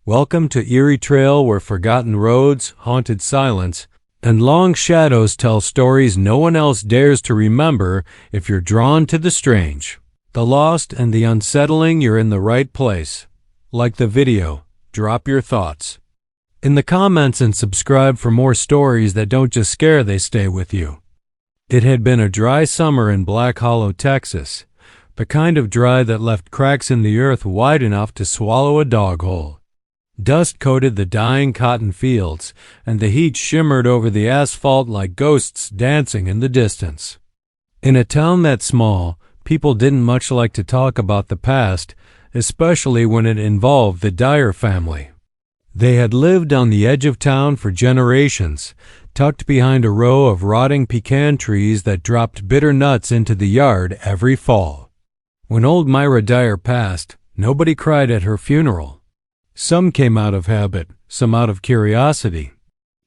Welcome to Eerie Trail, where forgotten roads, haunted silence, and long shadows tell stories no one else dares to remember. If you're drawn to the strange, the lost, and the unsettling, you're in the right place. Like the video, drop your thoughts in the comments and subscribe for more stories that don't just scare, they stay with you. It had been a dry summer in Black Hollow, Texas, the kind of dry that left cracks in the earth wide enough to swallow a dog whole. Dust coated the dying cotton fields, and the heat shimmered over the asphalt like ghosts dancing in the distance. In a town that small, people didn't much like to talk about the past, especially when it involved the Dyer family. They had lived on the edge of town for generations, tucked behind a row of rotting pecan trees that dropped bitter nuts into the yard every fall. When old Myra Dyer passed, nobody cried at her funeral. Some came out of habit, some out of curiosity,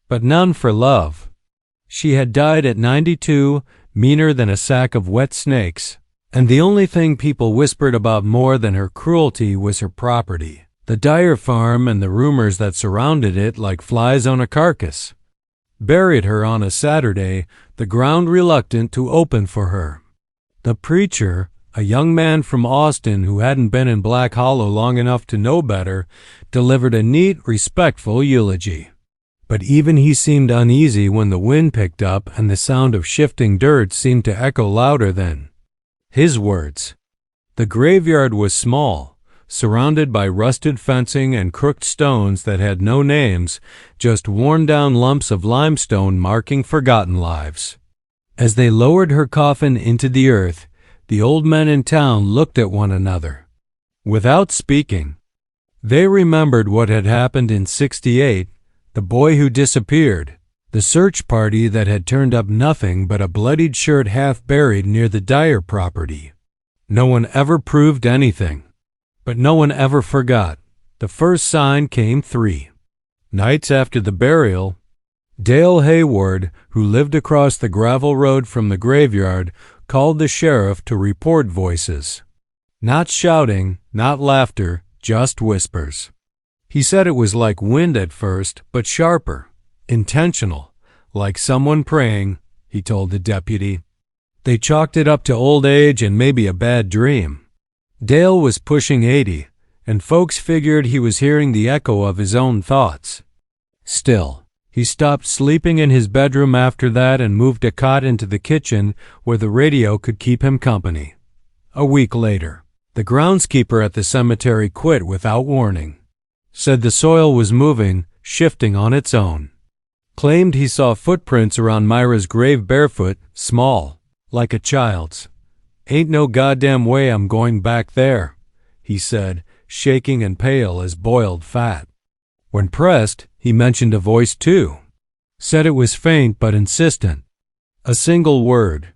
but none for love. She had died at 92, meaner than a sack of wet snakes, and the only thing people whispered about more than her cruelty was her property, the Dyer farm, and the rumors that surrounded it like flies on a carcass. Buried her on a Saturday, the ground reluctant to open for her. The preacher, a young man from Austin who hadn't been in Black Hollow long enough to know better, delivered a neat, respectful eulogy. But even he seemed uneasy when the wind picked up and the sound of shifting dirt seemed to echo louder than his words. The graveyard was small, surrounded by rusted fencing and crooked stones that had no names, just worn-down lumps of limestone marking forgotten lives. As they lowered her coffin into the earth, the old men in town looked at one another. Without speaking, they remembered what had happened in '68, the boy who disappeared, the search party that had turned up nothing but a bloodied shirt half buried near the Dyer property. No one ever proved anything, but no one ever forgot. The first sign came 3 nights after the burial. Dale Hayward, who lived across the gravel road from the graveyard, called the sheriff to report voices. Not shouting, not laughter, just whispers. He said it was like wind at first, but sharper, intentional, like someone praying, he told the deputy. They chalked it up to old age and maybe a bad dream. Dale was pushing 80, and folks figured he was hearing the echo of his own thoughts. Still, he stopped sleeping in his bedroom after that and moved a cot into the kitchen where the radio could keep him company. A week later, the groundskeeper at the cemetery quit without warning. Said the soil was moving, shifting on its own. Claimed he saw footprints around Myra's grave barefoot, small, like a child's. "Ain't no goddamn way I'm going back there," he said, shaking and pale as boiled fat. When pressed, he mentioned a voice too. Said it was faint but insistent. A single word.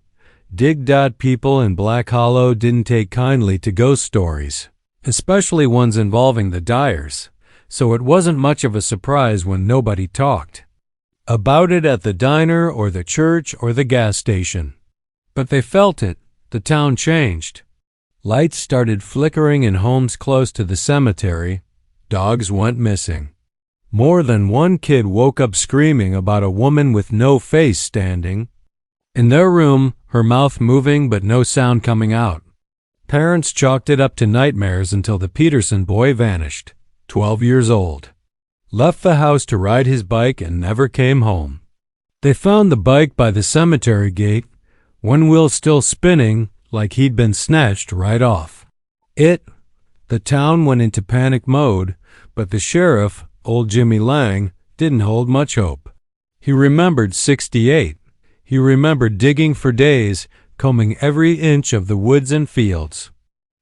People in Black Hollow didn't take kindly to ghost stories, especially ones involving the Dyers, so it wasn't much of a surprise when nobody talked about it at the diner or the church or the gas station. But they felt it. The town changed. Lights started flickering in homes close to the cemetery. Dogs went missing. More than one kid woke up screaming about a woman with no face standing in their room, her mouth moving but no sound coming out. Parents chalked it up to nightmares until the Peterson boy vanished, 12 years old. Left the house to ride his bike and never came home. They found the bike by the cemetery gate, one wheel still spinning like he'd been snatched right off. The town went into panic mode, but the sheriff, old Jimmy Lang, didn't hold much hope. He remembered '68. He remembered digging for days, combing every inch of the woods and fields.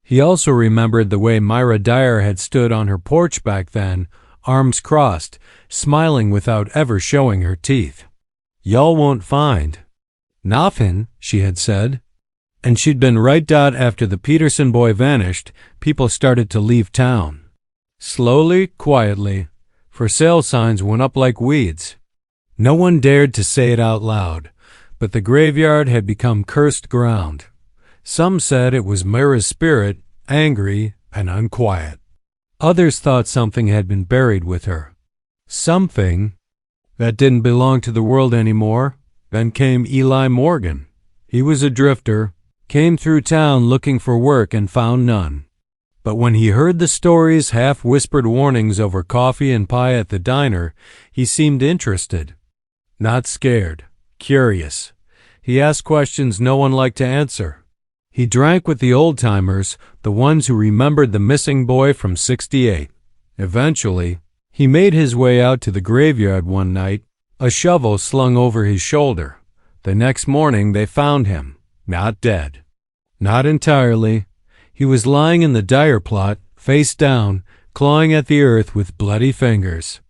He also remembered the way Myra Dyer had stood on her porch back then, arms crossed, smiling without ever showing her teeth. "Y'all won't find nothin'," she had said. And she'd been right. After the Peterson boy vanished, people started to leave town. Slowly, quietly. For sale signs went up like weeds. No one dared to say it out loud, but the graveyard had become cursed ground. Some said it was Myra's spirit, angry and unquiet. Others thought something had been buried with her. Something that didn't belong to the world anymore. Then came Eli Morgan. He was a drifter, came through town looking for work and found none. But when he heard the stories, half-whispered warnings over coffee and pie at the diner, he seemed interested. Not scared, curious. He asked questions no one liked to answer. He drank with the old-timers, the ones who remembered the missing boy from '68. Eventually, he made his way out to the graveyard one night, a shovel slung over his shoulder. The next morning they found him, not dead. Not entirely. He was lying in the dire plot, face down, clawing at the earth with bloody fingers.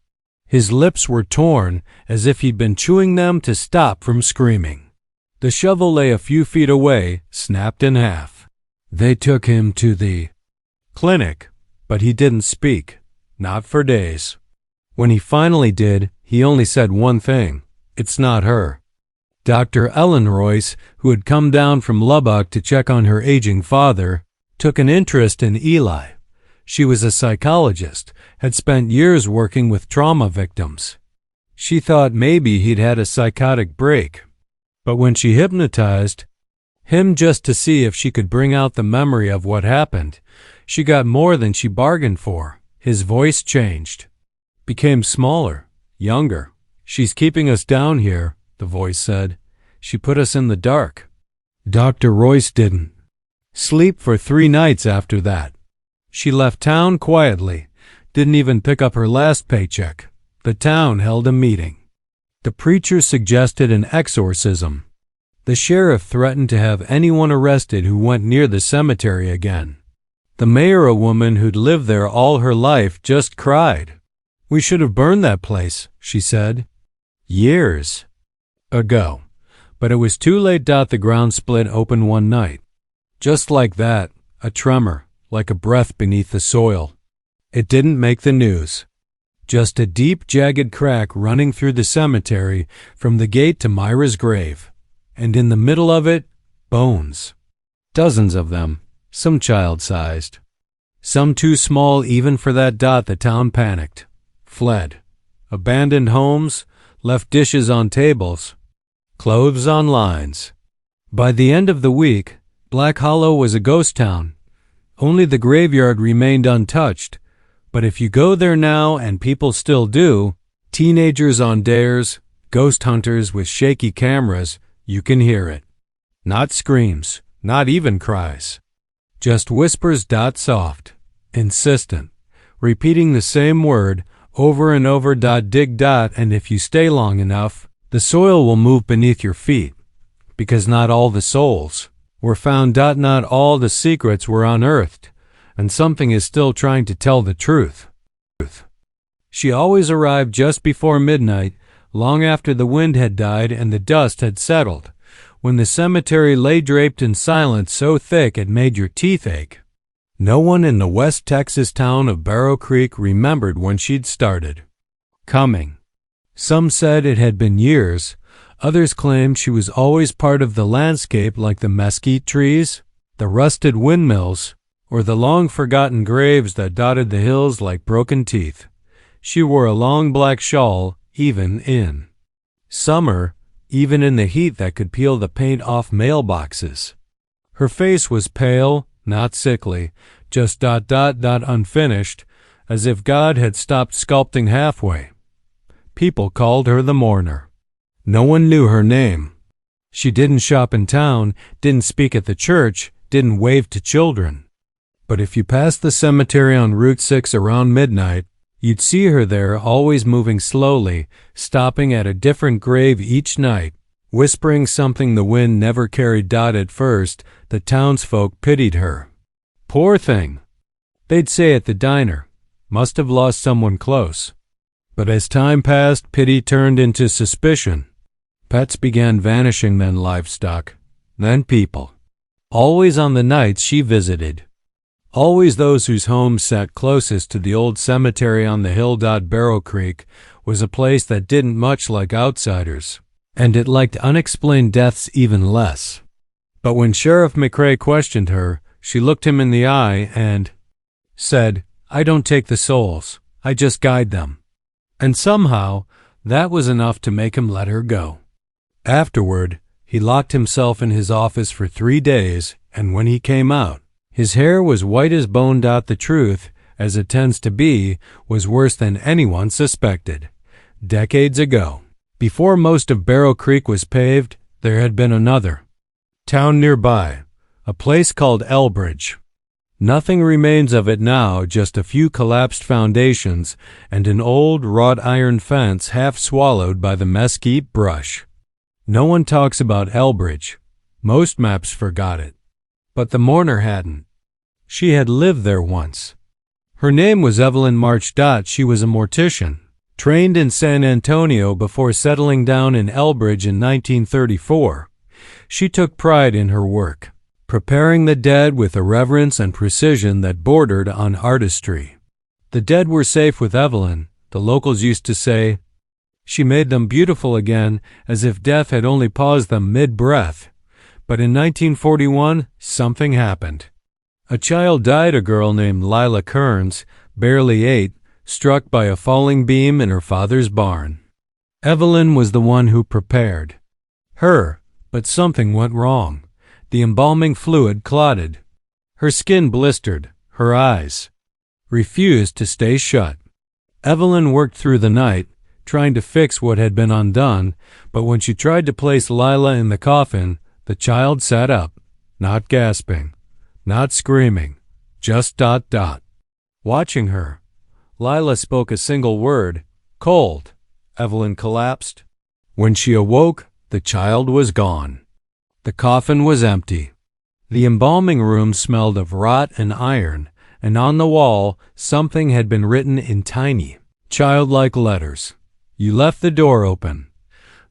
His lips were torn, as if he'd been chewing them to stop from screaming. The shovel lay a few feet away, snapped in half. They took him to the clinic, but he didn't speak, not for days. When he finally did, he only said one thing: "It's not her." Dr. Ellen Royce, who had come down from Lubbock to check on her aging father, took an interest in Eli. She was a psychologist, had spent years working with trauma victims. She thought maybe he'd had a psychotic break. But when she hypnotized him just to see if she could bring out the memory of what happened, she got more than she bargained for. His voice changed, became smaller, younger. "She's keeping us down here," the voice said. "She put us in the dark." Dr. Royce didn't sleep for 3 nights after that. She left town quietly, didn't even pick up her last paycheck. The town held a meeting. The preacher suggested an exorcism. The sheriff threatened to have anyone arrested who went near the cemetery again. The mayor, a woman who'd lived there all her life, just cried. "We should have burned that place," she said, years ago. But it was too late. The ground split open one night. Just like that, a tremor, like a breath beneath the soil. It didn't make the news. Just a deep, jagged crack running through the cemetery from the gate to Myra's grave. And in the middle of it, bones. Dozens of them, some child-sized. Some too small even for that. The town panicked, fled. Abandoned homes, left dishes on tables, clothes on lines. By the end of the week, Black Hollow was a ghost town. Only the graveyard remained untouched. But if you go there now, and people still do, teenagers on dares, ghost hunters with shaky cameras, you can hear it. Not screams, not even cries. Just whispers. Soft, insistent, repeating the same word over and over. Dig. And if you stay long enough, the soil will move beneath your feet. Because not all the souls were found. Not all the secrets were unearthed. And something is still trying to tell the truth. She always arrived just before midnight, long after the wind had died and the dust had settled, when the cemetery lay draped in silence so thick it made your teeth ache. No one in the West Texas town of Barrow Creek remembered when she'd started coming. Some said it had been years. Others claimed she was always part of the landscape, like the mesquite trees, the rusted windmills, or the long-forgotten graves that dotted the hills like broken teeth. She wore a long black shawl, even in summer, even in the heat that could peel the paint off mailboxes. Her face was pale, not sickly, just unfinished, as if God had stopped sculpting halfway. People called her the mourner. No one knew her name. She didn't shop in town, didn't speak at the church, didn't wave to children. But if you passed the cemetery on Route 6 around midnight, you'd see her there, always moving slowly, stopping at a different grave each night, whispering something the wind never carried. At first, the townsfolk pitied her. "Poor thing," they'd say at the diner. "Must have lost someone close." But as time passed, pity turned into suspicion. Pets began vanishing, then livestock, then people. Always on the nights she visited. Always those whose homes sat closest to the old cemetery on the hill. Barrow Creek was a place that didn't much like outsiders, and it liked unexplained deaths even less. But when Sheriff McRae questioned her, she looked him in the eye and said, I don't take the souls, I just guide them. And somehow, that was enough to make him let her go. Afterward, he locked himself in his office for 3 days, and when he came out, his hair was white as bone. The truth, as it tends to be, was worse than anyone suspected. Decades ago, before most of Barrow Creek was paved, there had been another town nearby, a place called Elbridge. Nothing remains of it now, just a few collapsed foundations and an old wrought iron fence half swallowed by the mesquite brush. No one talks about Elbridge. Most maps forgot it. But the mourner hadn't. She had lived there once. Her name was Evelyn March. She was a mortician, trained in San Antonio before settling down in Elbridge in 1934. She took pride in her work, preparing the dead with a reverence and precision that bordered on artistry. The dead were safe with Evelyn, the locals used to say. She made them beautiful again, as if death had only paused them mid-breath. But in 1941, something happened. A child died, a girl named Lila Kearns, barely 8, struck by a falling beam in her father's barn. Evelyn was the one who prepared her, but something went wrong. The embalming fluid clotted. Her skin blistered. Her eyes refused to stay shut. Evelyn worked through the night, trying to fix what had been undone, but when she tried to place Lila in the coffin, the child sat up, not gasping, not screaming, just ... Watching her, Lila spoke a single word, cold. Evelyn collapsed. When she awoke, the child was gone. The coffin was empty. The embalming room smelled of rot and iron, and on the wall something had been written in tiny, childlike letters. You left the door open.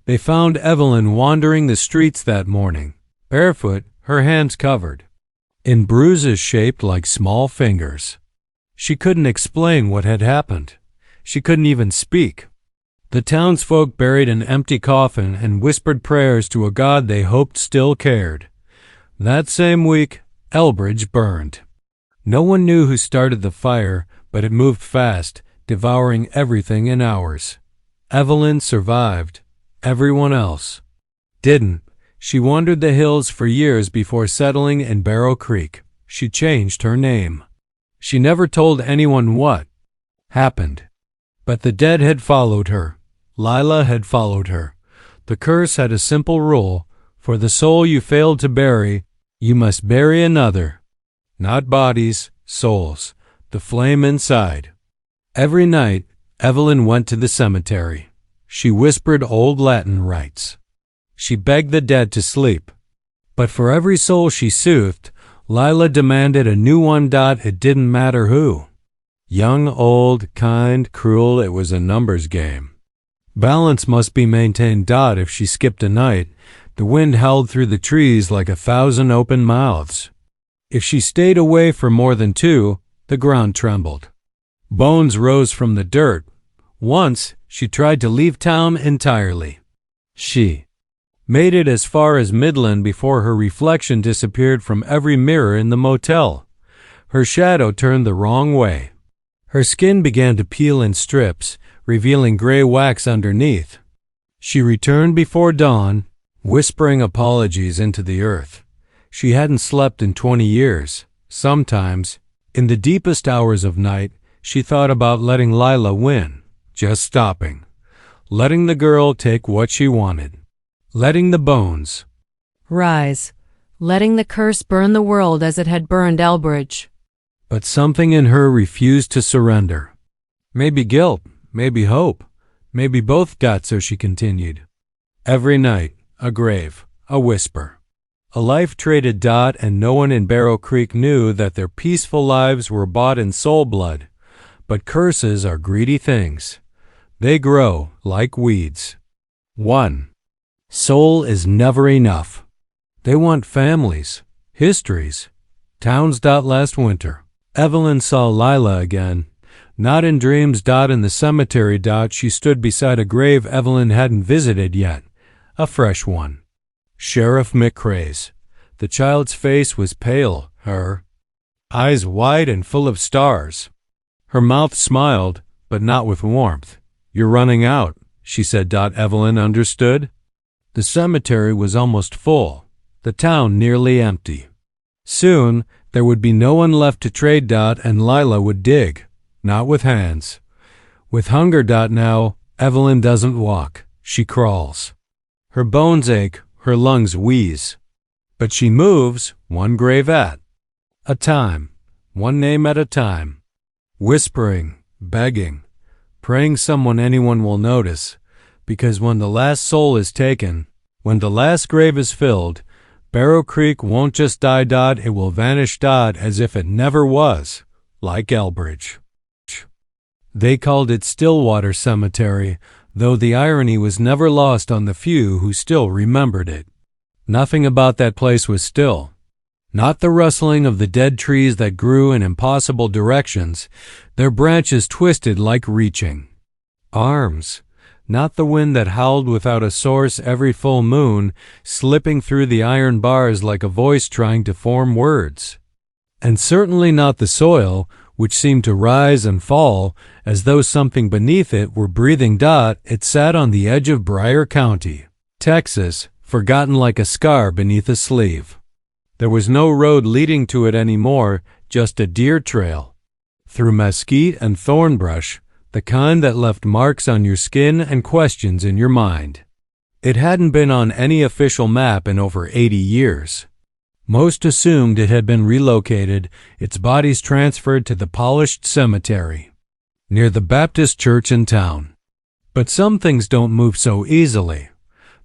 They found Evelyn wandering the streets that morning, barefoot, her hands covered in bruises shaped like small fingers. She couldn't explain what had happened. She couldn't even speak. The townsfolk buried an empty coffin and whispered prayers to a God they hoped still cared. That same week, Elbridge burned. No one knew who started the fire, but it moved fast, devouring everything in hours. Evelyn survived. Everyone else didn't. She wandered the hills for years before settling in Barrow Creek. She changed her name. She never told anyone what happened. But the dead had followed her. Lila had followed her. The curse had a simple rule. For the soul you failed to bury, you must bury another. Not bodies, souls. The flame inside. Every night, Evelyn went to the cemetery. She whispered old Latin rites. She begged the dead to sleep. But for every soul she soothed, Lila demanded a new one. It didn't matter who. Young, old, kind, cruel, it was a numbers game. Balance must be maintained. If she skipped a night, the wind howled through the trees like 1,000 open mouths. If she stayed away for more than 2, the ground trembled. Bones rose from the dirt. Once, she tried to leave town entirely. She made it as far as Midland before her reflection disappeared from every mirror in the motel. Her shadow turned the wrong way. Her skin began to peel in strips, revealing gray wax underneath. She returned before dawn, whispering apologies into the earth. She hadn't slept in 20 years. Sometimes, in the deepest hours of night, she thought about letting Lila win, just stopping, letting the girl take what she wanted, letting the bones rise, letting the curse burn the world as it had burned Elbridge. But something in her refused to surrender. Maybe guilt, maybe hope, maybe both. So she continued. Every night, a grave, a whisper, a life traded. And no one in Barrow Creek knew that their peaceful lives were bought in soul blood. But curses are greedy things. They grow like weeds. 1. Soul is never enough. They want families, histories, towns. Last winter, Evelyn saw Lila again. Not in dreams. In the cemetery. She stood beside a grave Evelyn hadn't visited yet. A fresh one. Sheriff McCrae's. The child's face was pale, her eyes wide and full of stars. Her mouth smiled, but not with warmth. "You're running out," she said. Evelyn understood. The cemetery was almost full, the town nearly empty. Soon, there would be no one left to trade. And Lila would dig, not with hands. With hunger. Now, Evelyn doesn't walk, she crawls. Her bones ache, her lungs wheeze. But she moves, one grave at a time, one name at a time, whispering, begging, praying anyone will notice, because when the last soul is taken, when the last grave is filled, Barrow Creek won't just die. It will vanish. As if it never was, like Elbridge. They called it Stillwater Cemetery, though the irony was never lost on the few who still remembered it. Nothing about that place was still. Not the rustling of the dead trees that grew in impossible directions, their branches twisted like reaching arms. Not the wind that howled without a source every full moon, slipping through the iron bars like a voice trying to form words. And certainly not the soil, which seemed to rise and fall as though something beneath it were breathing. It sat on the edge of Briar County, Texas, forgotten like a scar beneath a sleeve. There was no road leading to it anymore, just a deer trail. Through mesquite and thorn brush, the kind that left marks on your skin and questions in your mind. It hadn't been on any official map in over 80 years. Most assumed it had been relocated, its bodies transferred to the polished cemetery near the Baptist church in town. But some things don't move so easily.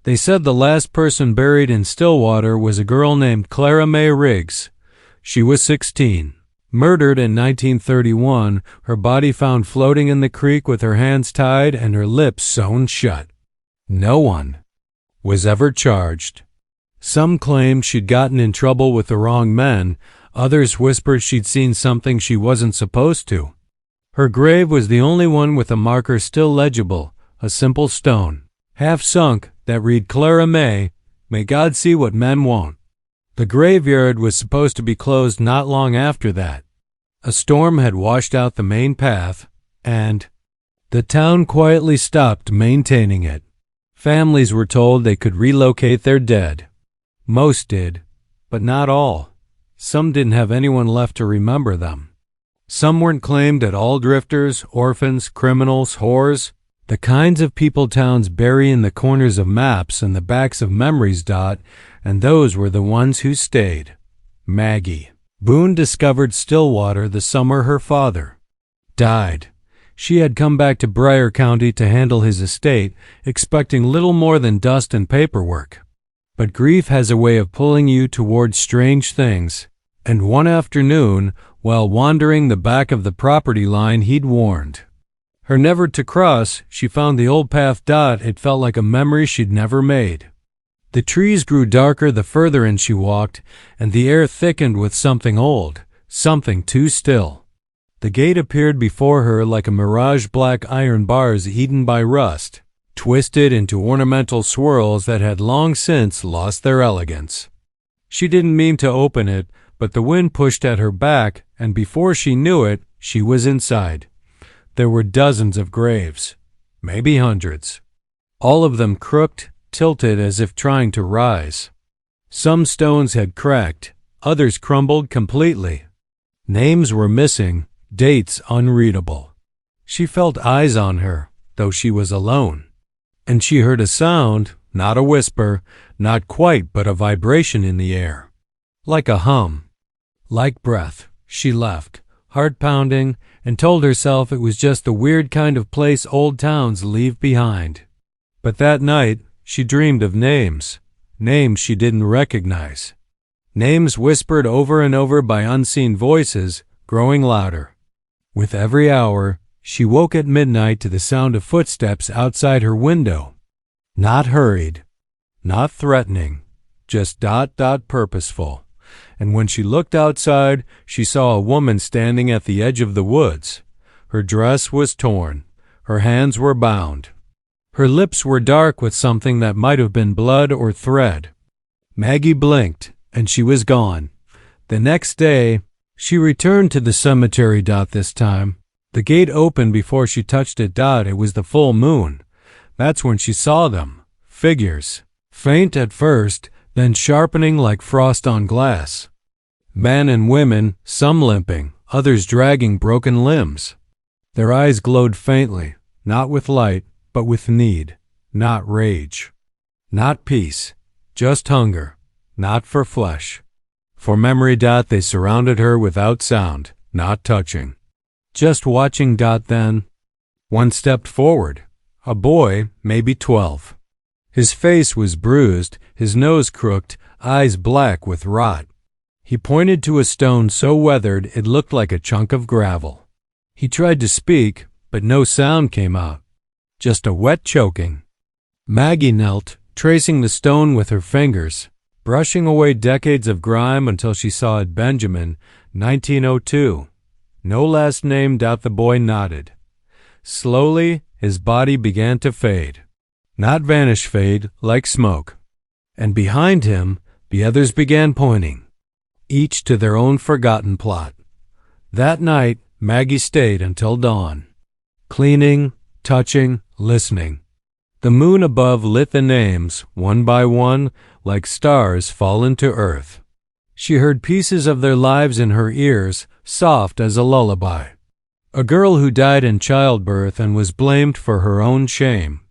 They said the last person buried in Stillwater was a girl named Clara Mae Riggs. She was 16. Murdered in 1931, her body found floating in the creek with her hands tied and her lips sewn shut. No one was ever charged. Some claimed she'd gotten in trouble with the wrong men, others whispered she'd seen something she wasn't supposed to. Her grave was the only one with a marker still legible, a simple stone, half sunk, that read Clara Mae, may God see what men won't. The graveyard was supposed to be closed not long after that. A storm had washed out the main path, and the town quietly stopped maintaining it. Families were told they could relocate their dead. Most did, but not all. Some didn't have anyone left to remember them. Some weren't claimed at all. Drifters, orphans, criminals, whores, the kinds of people towns bury in the corners of maps and the backs of memories. And those were the ones who stayed. Maggie Boone discovered Stillwater the summer her father died. She had come back to Briar County to handle his estate, expecting little more than dust and paperwork. But grief has a way of pulling you towards strange things, and one afternoon, while wandering the back of the property line he'd warned her never to cross, she found the old path. It felt like a memory she'd never made. The trees grew darker the further in she walked, and the air thickened with something old, something too still. The gate appeared before her like a mirage, black iron bars eaten by rust, twisted into ornamental swirls that had long since lost their elegance. She didn't mean to open it, but the wind pushed at her back, and before she knew it, she was inside. There were dozens of graves, maybe hundreds, all of them crooked, tilted as if trying to rise. Some stones had cracked, others crumbled completely. Names were missing, dates unreadable. She felt eyes on her, though she was alone. And she heard a sound, not a whisper, not quite, but a vibration in the air. Like a hum, like breath. She left, heart pounding, and told herself it was just the weird kind of place old towns leave behind. But that night, she dreamed of names, names she didn't recognize. Names whispered over and over by unseen voices, growing louder. With every hour, she woke at midnight to the sound of footsteps outside her window. Not hurried, not threatening, just purposeful. And when she looked outside, she saw a woman standing at the edge of the woods. Her dress was torn. Her hands were bound. Her lips were dark with something that might have been blood or thread. Maggie blinked, and she was gone. The next day, she returned to the cemetery. This time, The gate opened before she touched it. It was the full moon. That's when she saw them. Figures. Faint at first, then sharpening like frost on glass. Men and women, some limping, others dragging broken limbs. Their eyes glowed faintly, not with light, but with need, not rage. Not peace, just hunger, not for flesh. For memory. They surrounded her without sound, not touching. Just watching. Then one stepped forward, a boy, maybe 12. His face was bruised, his nose crooked, eyes black with rot. He pointed to a stone so weathered it looked like a chunk of gravel. He tried to speak, but no sound came out, just a wet choking. Maggie knelt, tracing the stone with her fingers, brushing away decades of grime until she saw it. Benjamin, 1902. No last name. The boy nodded. Slowly, his body began to fade. Not vanish, fade, like smoke. And behind him, the others began pointing, each to their own forgotten plot. That night, Maggie stayed until dawn, cleaning, touching, listening. The moon above lit the names, one by one, like stars fallen to earth. She heard pieces of their lives in her ears, soft as a lullaby. A girl who died in childbirth and was blamed for her own shame.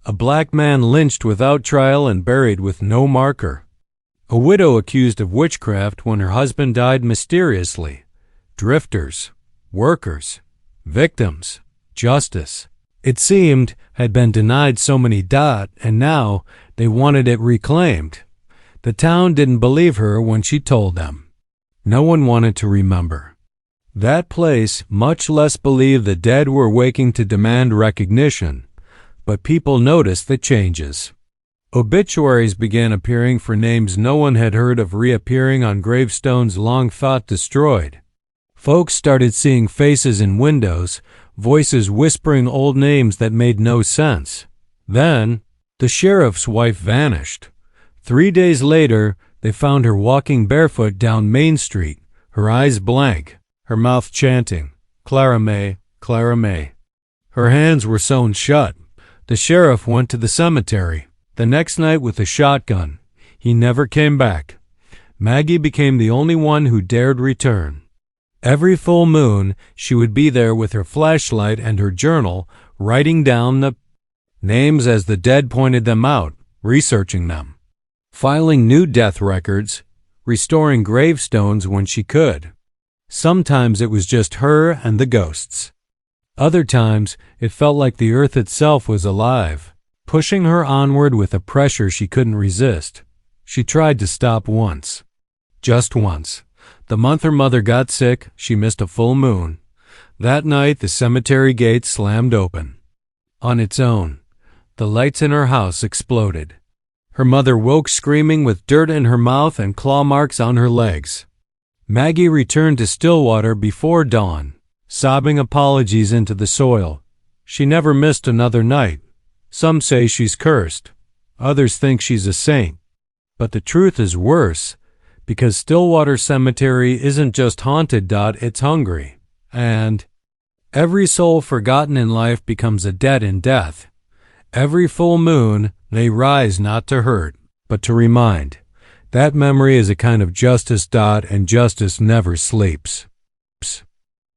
A black man lynched without trial and buried with no marker. A widow accused of witchcraft when her husband died mysteriously. Drifters, workers, victims, justice. It seemed, had been denied so many. And now they wanted it reclaimed. The town didn't believe her when she told them. No one wanted to remember. That place, much less believe the dead were waking to demand recognition. But people noticed the changes. Obituaries began appearing for names no one had heard of, reappearing on gravestones long thought destroyed. Folks started seeing faces in windows, voices whispering old names that made no sense. Then, the sheriff's wife vanished. 3 days later, they found her walking barefoot down Main Street, her eyes blank, her mouth chanting, "Clara May, Clara May." Her hands were sewn shut. The sheriff went to the cemetery the next night with a shotgun. He never came back. Maggie became the only one who dared return. Every full moon, she would be there with her flashlight and her journal, writing down the names as the dead pointed them out, researching them, filing new death records, restoring gravestones when she could. Sometimes it was just her and the ghosts. Other times, it felt like the earth itself was alive, pushing her onward with a pressure she couldn't resist. She tried to stop once. Just once. The month her mother got sick, she missed a full moon. That night, the cemetery gate slammed open. On its own, the lights in her house exploded. Her mother woke screaming with dirt in her mouth and claw marks on her legs. Maggie returned to Stillwater before dawn, sobbing apologies into the soil. She never missed another night. Some say she's cursed. Others think she's a saint. But the truth is worse, because Stillwater Cemetery isn't just haunted. It's hungry. And every soul forgotten in life becomes a debt in death. Every full moon, they rise not to hurt, but to remind. That memory is a kind of justice. And justice never sleeps.